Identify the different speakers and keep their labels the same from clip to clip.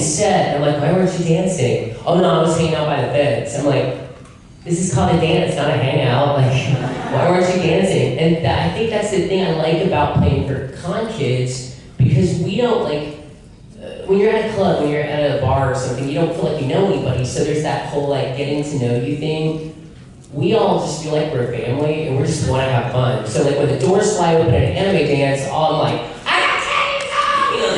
Speaker 1: set. And I'm like, why weren't you dancing? Oh no, I was hanging out by the fence. I'm like, this is called a dance, not a hangout. Like, why weren't you dancing? And I think that's the thing I like about playing for con kids, because we don't like, when you're at a club, when you're at a bar or something, you don't feel like you know anybody, so there's that whole like getting to know you thing. We all just feel like we're a family and we just want to have fun. So like when the doors fly open at an anime dance, all I'm like, I got chainsaw! You know,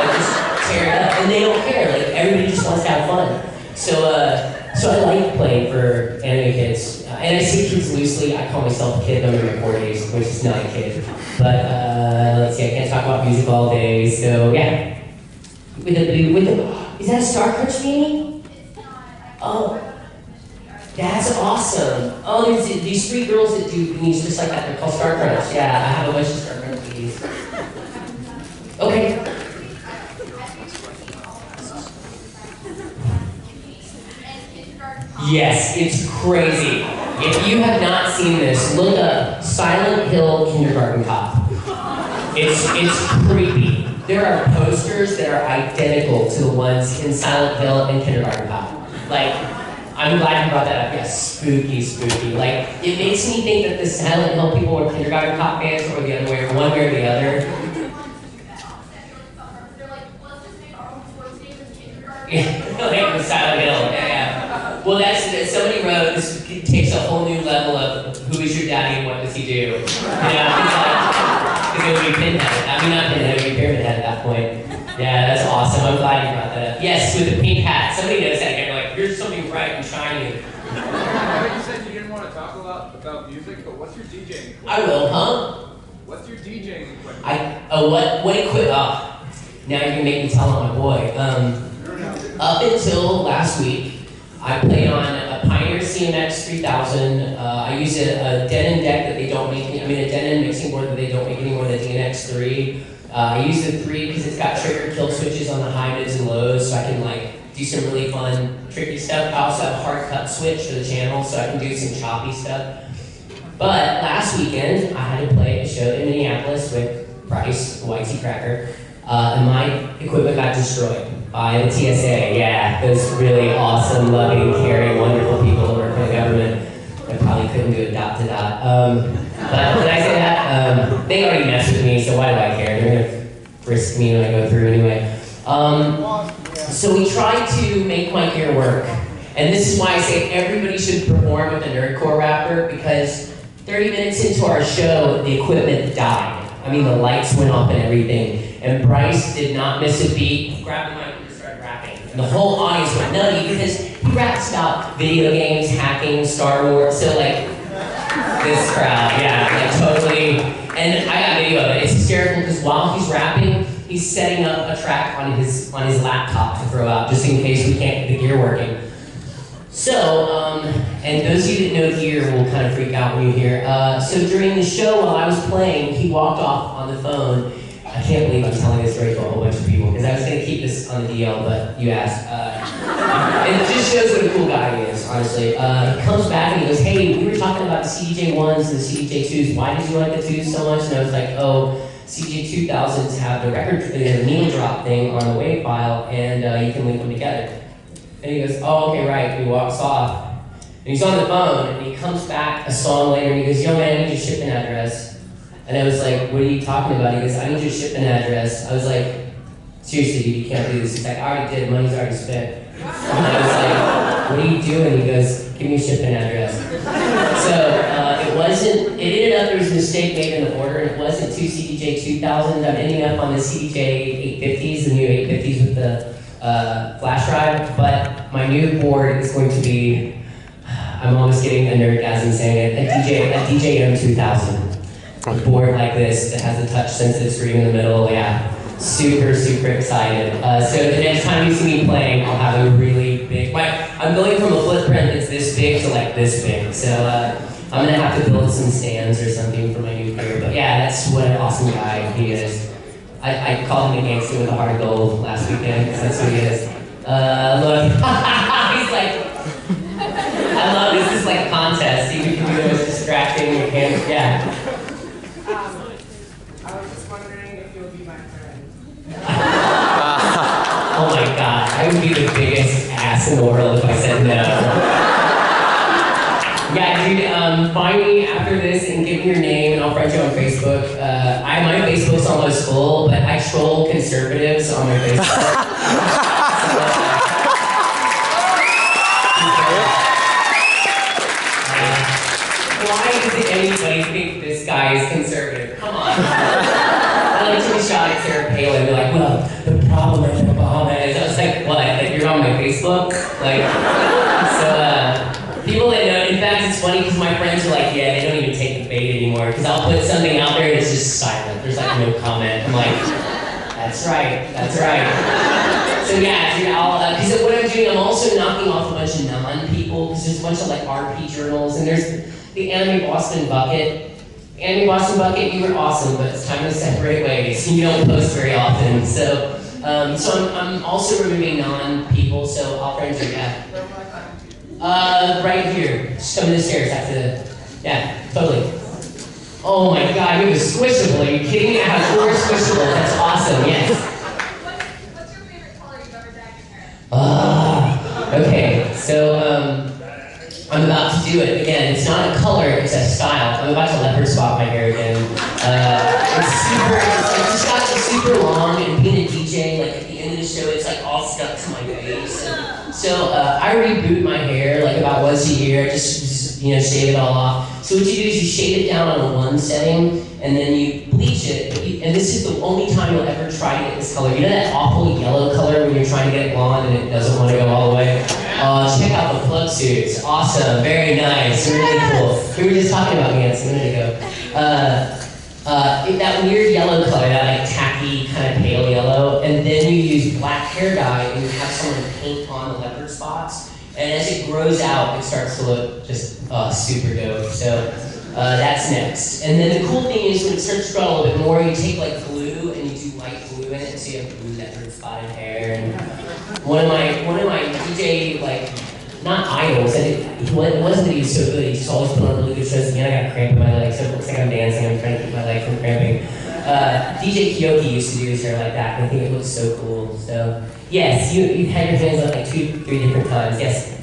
Speaker 1: they just tear it up, and they don't care. Like everybody just wants to have fun. So I like playing for anime kids, and I say kids loosely. I call myself a kid. I'm in my 40s, which is not a kid. But let's see, I can't talk about music all day. So yeah, is that a Star Crunch meeting? Oh. That's awesome. Oh, there's these 3 girls that do meetings just like that. They're called Star Crunch. Yeah, I have a bunch of Star Crunch meetings. Okay. Yes, it's crazy. If you have not seen this, look up Silent Hill Kindergarten Cop. It's creepy. There are posters that are identical to the ones in Silent Hill and Kindergarten Cop. Like, I'm glad you brought that up. Yes, spooky, spooky. Like, it makes me think that the Silent Hill people were Kindergarten Cop fans, or the other way, or one way or the other. Yeah, like the Silent Hill. Yeah. Well, that's somebody wrote. This takes a whole new level of who is your daddy and what does he do? You know, because it would be Pinhead. I mean, not Pinhead. It would be Pyramid Head at that point. Yeah, that's awesome. I'm glad you brought that up. Yes, with the pink hat. Somebody knows that again. Like, here's something bright and shiny.
Speaker 2: I know you said you didn't want to talk about music, but what's your DJing equipment?
Speaker 1: I will, huh?
Speaker 2: What's your DJing equipment?
Speaker 1: What equipment? Oh, now you're gonna make me tell on my boy. Up until last week, I played on a Pioneer CMX 3000. I use a Denon deck that they don't make. I mean, a Denon mixing board that they don't make anymore. The DNX 3. I use the 3 because it's got trigger kill switches on the high, mids, and lows, so I can like do some really fun, tricky stuff. I also have a hard cut switch for the channel, so I can do some choppy stuff. But last weekend, I had to play a show in Minneapolis with Bryce, the YT Cracker, and my equipment got destroyed by the TSA. Yeah, those really awesome, loving, caring, wonderful people that work for the government. I probably couldn't do it dot to dot. But did I say that? They already messed with me, so why do I care? They're gonna risk me when I go through anyway. So we tried to make my gear work. And this is why I say everybody should perform with a nerdcore rapper, because 30 minutes into our show, the equipment died. I mean, the lights went off and everything. And Bryce did not miss a beat. He grabbed the mic and started rapping. And the whole audience went nutty because he raps about video games, hacking, Star Wars. So like, this crowd, yeah, like totally. And I got video of it. It's hysterical because while he's rapping, he's setting up a track on his laptop to throw out, just in case we can't get the gear working. So, and those of you that know gear will kind of freak out when you hear. So during the show, while I was playing, he walked off on the phone. I can't believe I'm telling this story to a whole bunch of people, because I was going to keep this on the DL, but you asked. It just shows what a cool guy he is, honestly. He comes back and he goes, hey, we were talking about the CDJ1s and the CDJ2s. Why did you like the 2s so much? And I was like, oh, CDJ2000s have the record, the needle drop thing on the WAV file, and you can link them together. And he goes, oh, okay, right. And he walks off. And he's on the phone, and he comes back a song later, and he goes, yo, man, I need your shipping address. And I was like, what are you talking about? He goes, I need your shipping address. I was like, seriously, dude, you can't do this. He's like, I already did. Money's already spent. And I was like, what are you doing? He goes, give me your shipping address. So it ended up, there was a mistake made in the order, and it wasn't 2 CDJ 2000s. I'm ending up on the CDJ 850s, the new 850s with the flash drive, but my new board is going to be, I'm almost getting a nerdgasm saying it, a DJM 2000. A board like this that has a touch-sensitive screen in the middle, yeah. Super, super excited. So the next time you see me playing, I'll have a really big, I'm going from a footprint that's this big to like this big. So I'm gonna have to build some stands or something for my new gear. But yeah, that's what an awesome guy he is. I called him a gangster with a heart of gold last weekend, because that's who he is. Look, he's like, I love this is like a contest. See who can do the most distracting your hands, yeah.
Speaker 3: I was just wondering if you'll be my friend.
Speaker 1: I would be the biggest ass in the world if I said no. Yeah, dude, find me after this and give me your name and I'll friend you on Facebook. My Facebook's almost full, but I troll conservatives on my Facebook. Why does anybody think this guy is conservative? Come on. I like to be shot at Sarah Palin and be like, well, the problem with Obama is, I was like, what? Like, you're on my Facebook? Like, so, people that know, in fact, it's funny because my friends are like, yeah, they don't even take the bait anymore. Because I'll put something out there and it's just silent. There's like no comment. I'm like, that's right, that's right. So yeah, dude, because what I'm doing, I'm also knocking off a bunch of non-people, because there's a bunch of like RP journals, and there's the Anime Boston Bucket. Anime Boston Bucket, you were awesome, but it's time to separate ways. You don't post very often, so I'm also removing non-people, so I'll friend you, yeah. Right here, just come to the stairs after yeah, totally. Oh my god, you have a Squishable, are you kidding me? I have 4 Squishables, that's awesome, yes.
Speaker 3: What's your favorite color you've ever dyed your hair?
Speaker 1: Okay, so I'm about to do it again. It's not a color, it's a style. I'm about to leopard spot my hair again. It's just got super long, and being a DJ, like at the end of the show, it's like all stuck to my face. So I reboot my hair like about once a year, just shave it all off. So what you do is you shave it down on one setting, and then you bleach it. And this is the only time you'll ever try to get this color. You know that awful yellow color when you're trying to get it blonde and it doesn't want to go all the way? Check out the plug suits. Awesome, very nice, really cool. We were just talking about me a minute ago. That weird yellow color, that like tacky kind of pale yellow, and then you use black hair dye and you have someone paint on the leopard spots. And as it grows out, it starts to look just super dope. So that's next. And then the cool thing is when it starts to grow a little bit more, you take like glue and you do light glue in it, so you have blue leopard spotted hair. And one of my DJ not idols. It wasn't that he was so good. He just always put on really good shows. Again, I got a cramp in my leg, so it looks like I'm dancing. I'm trying to keep my leg from cramping. DJ Kyoki used to do his hair like that, and I think it looks so cool. So yes, you've had your hands up like 2-3 different times. Yes.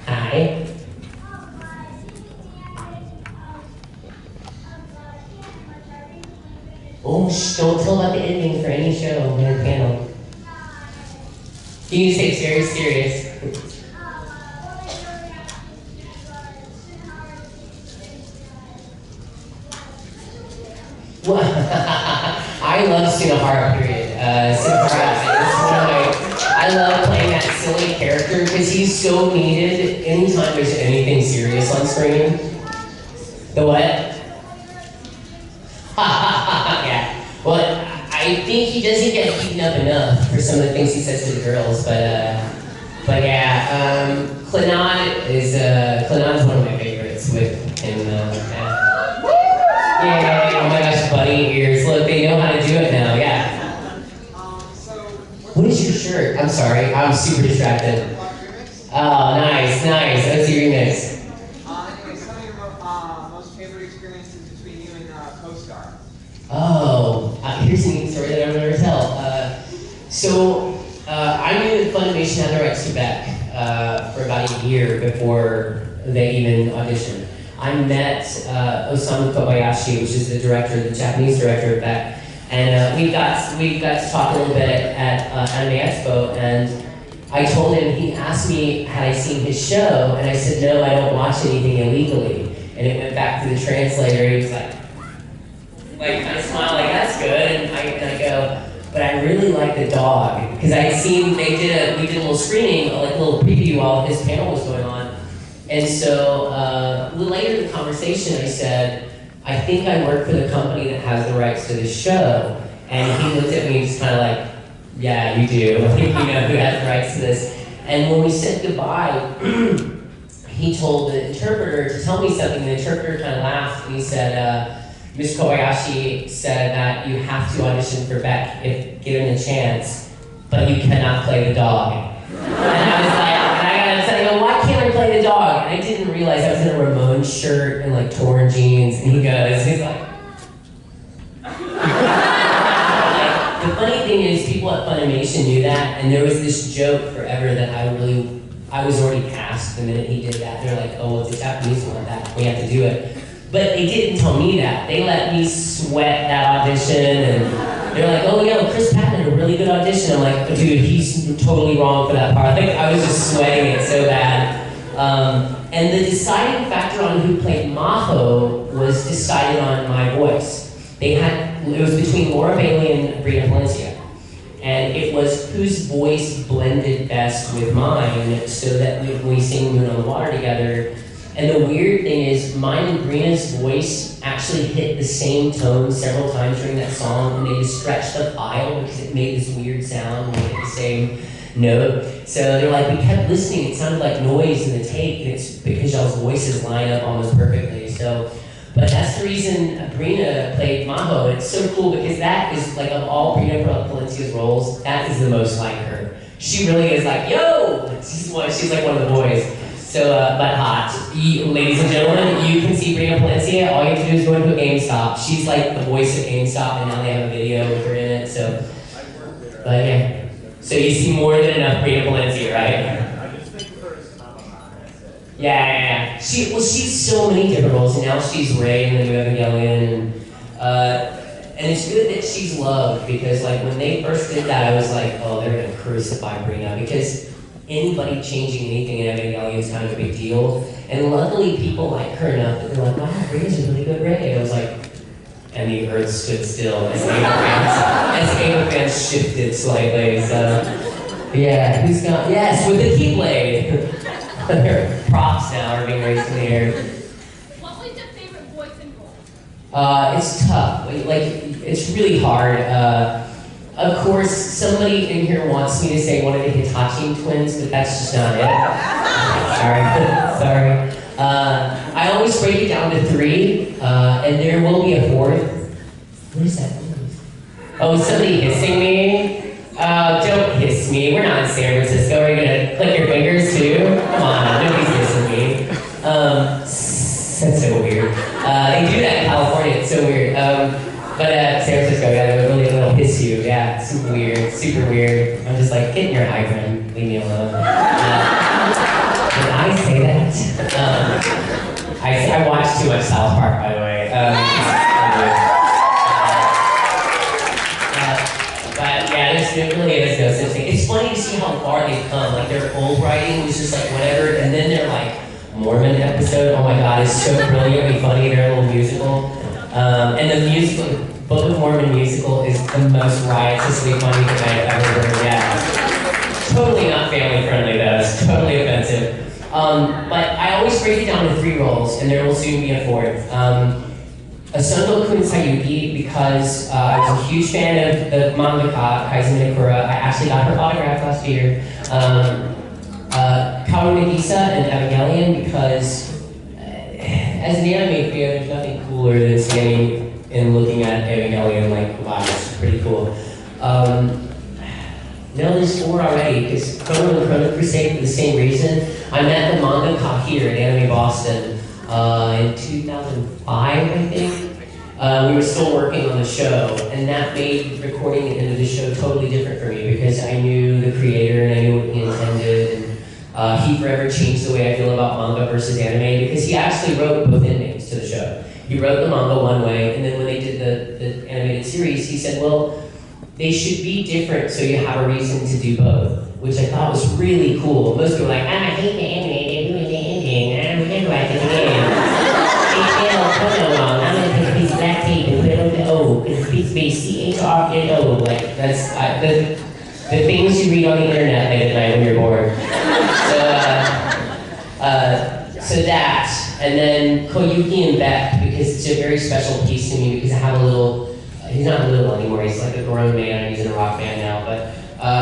Speaker 1: Hi. Oh, don't tell about the ending for any show on your panel. You need to take it very serious. Well, I love Sunahara, period. Sunahara is one of my, I love playing that silly character because he's so needed anytime there's anything serious on screen. The what? Yeah. Well, I think he doesn't get beaten up enough for some of the things he says to the girls, but yeah, Clenon's one of my favorites with him. Yeah, oh my gosh, bunny ears. Look, they know how to do it now, yeah. What is your shirt? I'm sorry, I'm super distracted. Oh, nice. Let's see your remix.
Speaker 4: Anyway, some of your most favorite experiences between you and co-star.
Speaker 1: Oh, here's a neat story that I'm going to tell. I knew that Funimation had the rights to Beck for about a year before they even auditioned. I met Osamu Kobayashi, which is the Japanese director of Beck, and we got to talk a little bit at Anime Expo, and I told him, he asked me had I seen his show, and I said, no, I don't watch anything illegally. And it went back to the translator, he was like kind of smiled, like, that's good, and I go, but I really like the dog, because I'd seen, we did a little screening, like a little preview while his panel was going on. And so, a little later in the conversation, I said, I think I work for the company that has the rights to this show. And he looked at me just kind of like, yeah, you do. I think you know who has the rights to this. And when we said goodbye, he told the interpreter to tell me something. The interpreter kind of laughed, and he said, Ms. Kobayashi said that you have to audition for Beck if given a chance, but you cannot play the dog. And I was like, I go, why can't I play the dog? And I didn't realize I was in a Ramones shirt and like torn jeans, and he's like, The funny thing is, people at Funimation knew that, and there was this joke forever that I was already cast the minute he did that. They're like, oh, well, the Japanese want that, we have to do it. But they didn't tell me that. They let me sweat that audition, and they're like, oh, yeah, Chris Patton had a really good audition. I'm like, dude, he's totally wrong for that part. I think I was just sweating it so bad. And the deciding factor on who played Maho was decided on my voice. It was between Laura Bailey and Brina Palencia. And it was whose voice blended best with mine, so that when we sing Moon on the Water together. And the weird thing is, mine and Brina's voice actually hit the same tone several times during that song, and they just stretched the file because it made this weird sound when it hit the same note. So they're like, we kept listening, it sounded like noise in the take, and it's because y'all's voices line up almost perfectly. So, but that's the reason Brina played Maho, and it's so cool because that is, like, of all Brina Palencia's roles, that is the most like her. She really is like, yo! She's like one of the boys. So, but hot. Ladies and gentlemen, you can see Brina Palencia. All you have to do is go into a GameStop. She's like the voice of GameStop, and now they have a video with her in it. So, but yeah. So you see more than enough Brina Palencia, right?
Speaker 2: I just think of her as Tamama, that's it.
Speaker 1: Yeah. She's so many different roles, and now she's Rey in the new Evangelion, and it's good that she's loved, because like when they first did that, I was like, oh, they're gonna crucify Brina, because anybody changing anything in Evangelion is kind of a big deal. And luckily people like her enough that they're like, wow, Brina's a really good Rey. I was like, and the earth stood still as Ava fans shifted slightly. So yeah, who's got, yes, with the Keyblade. Their props now are being raised in the air.
Speaker 3: What was your favorite voice and role?
Speaker 1: It's tough. Like, it's really hard. Of course, somebody in here wants me to say one of the Hitachi twins, but that's just not it. Sorry. I always break it down to 3, and there will be a 4th. What is that? Oh, somebody hissing me? Don't hiss me. We're not in San Francisco. Are you gonna click your fingers too? Come on, nobody's hissing me. That's so weird. They do that in California. It's so weird. But San Francisco, yeah, they'll hiss you. Yeah, it's super weird. I'm just like, get in your high ground, leave me alone. Did I say that? I watched too much South Park, by the way. But yeah, there really is no such thing. It's funny to see how far they've come. Like their old writing was just like whatever, and then their like Mormon episode, oh my god, it's so brilliantly funny, their little musical. And the musical, Book of Mormon musical is the most riotously funny thing I've ever heard. Yeah. Totally not family friendly though, it's totally offensive. But I always break it down to 3 roles, and there will soon be a 4th. Asunto Kun Sayuki, because I was a huge fan of the mangaka, Kaizen Minakura. I actually got her autograph last year. Kaoru Nagisa and Evangelion, because as an anime fan, there's nothing cooler than standing and looking at Evangelion like, wow, it's pretty cool. No, there's 4 already, because Chrono and Chrono Crusade, for the same reason. I met the mangaka here at Anime Boston in 2005, I think. We were still working on the show, and that made recording the end of the show totally different for me, because I knew the creator and I knew what he intended, and he forever changed the way I feel about manga versus anime, because he actually wrote both endings to the show. He wrote the manga one way, and then when they did the animated series, he said, well, they should be different so you have a reason to do both, which I thought was really cool. Most people are like, I hate the anime, they're doing the ending, I don't remember I did the game. They spelled Kono wrong, I'm gonna take a piece of that tape and put it over the O, it's a piece of C-H-R-N-O, like, that's, the things you read on the internet late at night when you're bored. So that, and then Koyuki and Beck, because it's a very special piece to me, because I have a little, he's not little anymore, he's like a grown man, and he's in a rock band now, but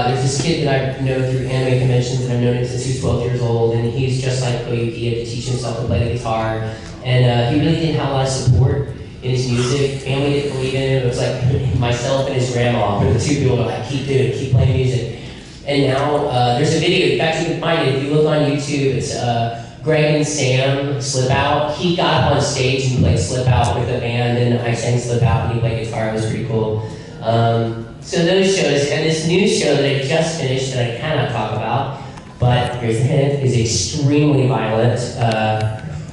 Speaker 1: there's this kid that I know through anime conventions, and I've known him since he was 12 years old, and he's just like Koyuki, he had to teach himself to play the guitar, and he really didn't have a lot of support in his music. Family didn't believe in him. It was like myself and his grandma were the 2 people that were like, keep doing it, keep playing music. And now there's a video, in fact you can find it, if you look on YouTube, it's Greg and Sam Slip Out. He got up on stage and played Slip Out with a band, and I sang Slip Out and he played guitar. It was pretty cool. So those shows, and this new show that I just finished that I cannot talk about, but here's a hint, is extremely violent.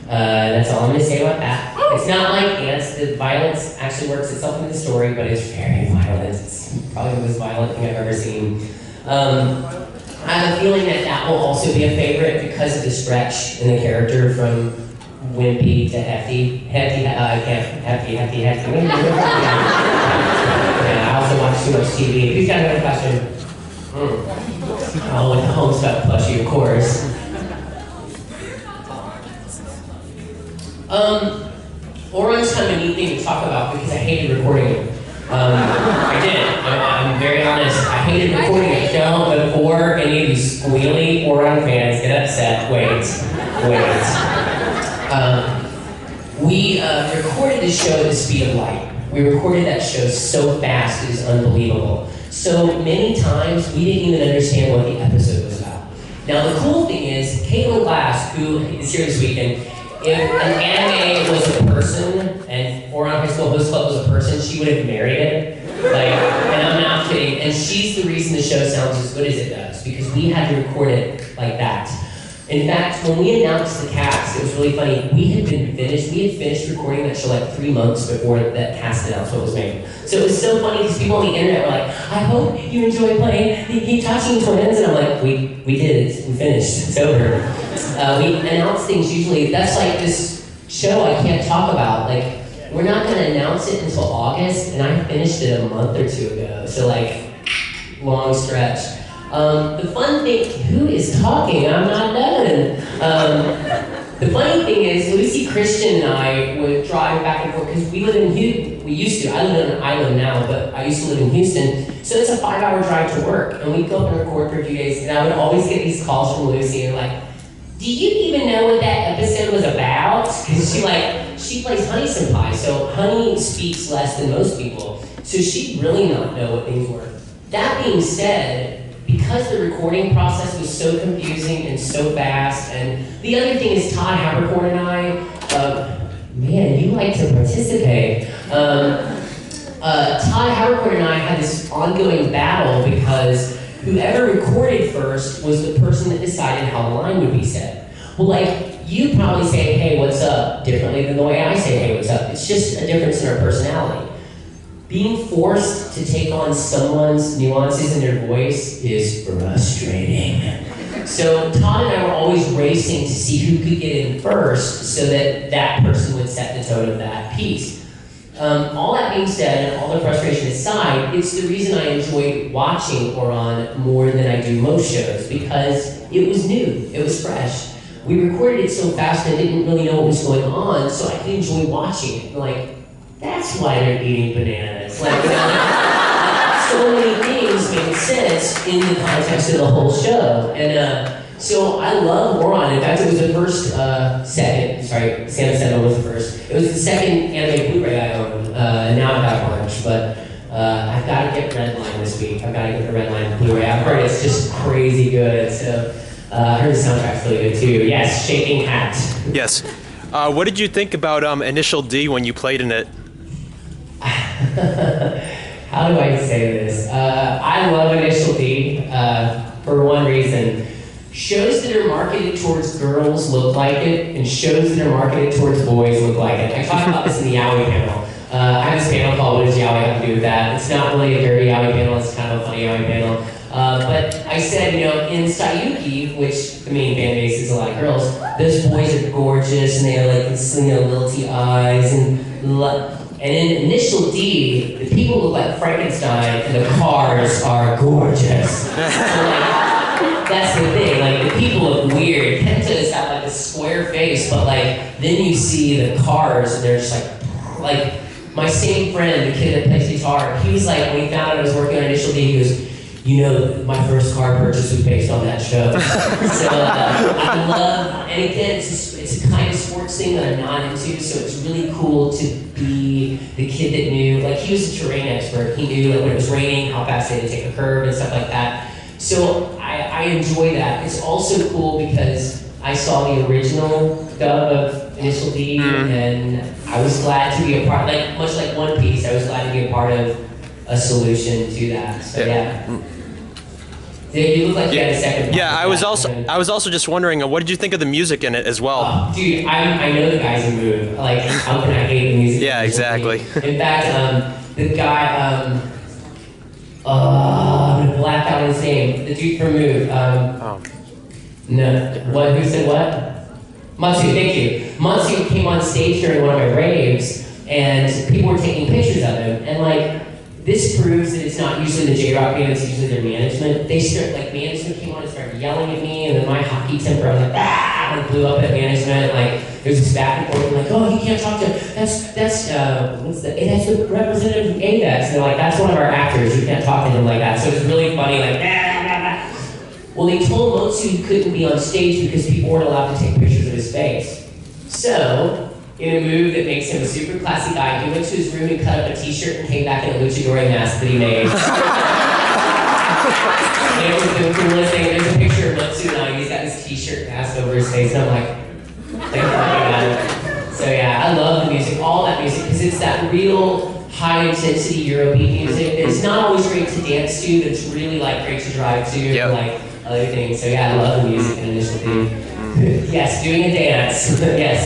Speaker 1: That's all I'm going to say about that. It's not like Ants. The violence actually works itself into the story, but it's very violent. It's probably the most violent thing I've ever seen. I have a feeling that that will also be a favorite because of the stretch in the character from wimpy to hefty. Hefty. Yeah, I also watch too much TV. Who's got another question? Oh, with the Homestuck plushie, of course. Oron's kind of a neat thing to talk about because I hated recording it. I did. I'm very honest. I hated recording it. Don't, before any of these squealy Oron fans get upset, wait. We recorded the show at the speed of light. We recorded that show so fast, it is unbelievable. So many times, we didn't even understand what the episode was about. Now, the cool thing is, Caitlin Glass, who is here this weekend, if an anime was a person, and Oron High School Host Club was a person, she would have married it. Like, and I'm not kidding. And she's the reason the show sounds as good as it does, because we had to record it like that. In fact, when we announced the cast, it was really funny. We had finished recording that show like 3 months before that cast announcement was made. So it was so funny because people on the internet were like, I hope you enjoy playing the Hitachi Twins. And I'm like, we did it. We finished. It's over. We announce things usually. That's like this show I can't talk about. Like, we're not going to announce it until August, and I finished it a month or two ago. So like, long stretch. The fun thing, who is talking? I'm not done. The funny thing is, Lucy, Christian, and I would drive back and forth because we live in Houston. We used to. I live on an island now, but I used to live in Houston. So it's a 5-hour drive to work, and we'd go up and record for a few days. And I would always get these calls from Lucy, and like, do you even know what that episode was about? Because she plays Honey Senpai, so Honey speaks less than most people, so she'd really not know what things were. That being said, because the recording process was so confusing and so fast, and the other thing is Todd Habercorn and I, man, you like to participate. Todd Habercorn and I had this ongoing battle because whoever recorded first was the person that decided how the line would be said. Well, like, you probably say, hey, what's up, differently than the way I say, hey, what's up. It's just a difference in our personality. Being forced to take on someone's nuances in their voice is frustrating. So Todd and I were always racing to see who could get in first so that that person would set the tone of that piece. All that being said, and all the frustration aside, it's the reason I enjoyed watching Oron more than I do most shows, because it was new, it was fresh. We recorded it so fast I didn't really know what was going on, so I could enjoy watching it. Like, that's why they're eating bananas. Like, you know, so many things make sense in the context of the whole show. And so I love Oron. In fact, it was the first, Santa Senna was the first. It was the second anime Blu-ray I owned. Now I've got a bunch, but I've got to get Redline this week. I've got to get the Redline Blu-ray. I've heard it's just crazy good. So I heard the soundtrack's really good too. Yes, shaking hat.
Speaker 5: Yes. What did you think about Initial D when you played in it?
Speaker 1: How do I say this? I love Initial D for one reason. Shows that are marketed towards girls look like it, and shows that are marketed towards boys look like it. I talked about this in the Yaoi panel. I have this panel called What Does Yaoi Have to Do with That? It's not really a dirty Yaoi panel, it's kind of a funny Yaoi panel. But I said, you know, in Sayuki, which the main fan base is a lot of girls, those boys are gorgeous, and they have like, you know, lilty eyes, and in Initial D, the people look like Frankenstein, and the cars are gorgeous. So like, that's the thing, like, the people look weird. Kenta's got like a square face, but like, then you see the cars, and they're just like my same friend, the kid that plays guitar, he was like, when he found out I was working on Initial D, he goes, you know, my first car purchase was based on that show. So I love, and again, it's a kind of sports thing that I'm not into, so it's really cool to be the kid that knew, like, he was a terrain expert. He knew like when it was raining, how fast they had to take a curve and stuff like that. So I enjoy that. It's also cool because I saw the original dub of Initial D, and I was glad to be a part, like, much like One Piece, I was glad to be a part of a solution to that. So yeah. You look like you had a second.
Speaker 5: Yeah, I was also just wondering, what did you think of the music in it as well?
Speaker 1: Dude, I know the guys in Move. Like, how can I hate the music?
Speaker 5: Yeah, exactly.
Speaker 1: In fact, the guy, I'm gonna black out his name. The dude from Move. No, what? Who said what? Matsu, thank you. Matsu came on stage during one of my raves, and people were taking pictures of him, and like. This proves that it's not usually the J-Rock band, it's usually their management. Management came on and started yelling at me, and then my hockey temper, I was like, ah, and blew up at management. Like, there's this back and forth, like, oh, you can't talk to, that's the representative of ADEX. And they're like, that's one of our actors, you can't talk to him like that. So it's really funny, like, ah. Well, they told Motsu he couldn't be on stage because people weren't allowed to take pictures of his face. So, in a move that makes him a super classy guy, he went to his room and cut up a t-shirt and came back in a luchador mask that he made. And it was the coolest thing. There's a picture of Matsu and he's got this t-shirt mask over his face, and I'm like, thank you for that. So yeah, I love the music, all that music, because it's that real high-intensity Eurobeat music that's not always great to dance to, but it's really like great to drive to,
Speaker 5: Yep.
Speaker 1: like other things. So yeah, I love the music and Initial D. Yes, doing a dance, yes.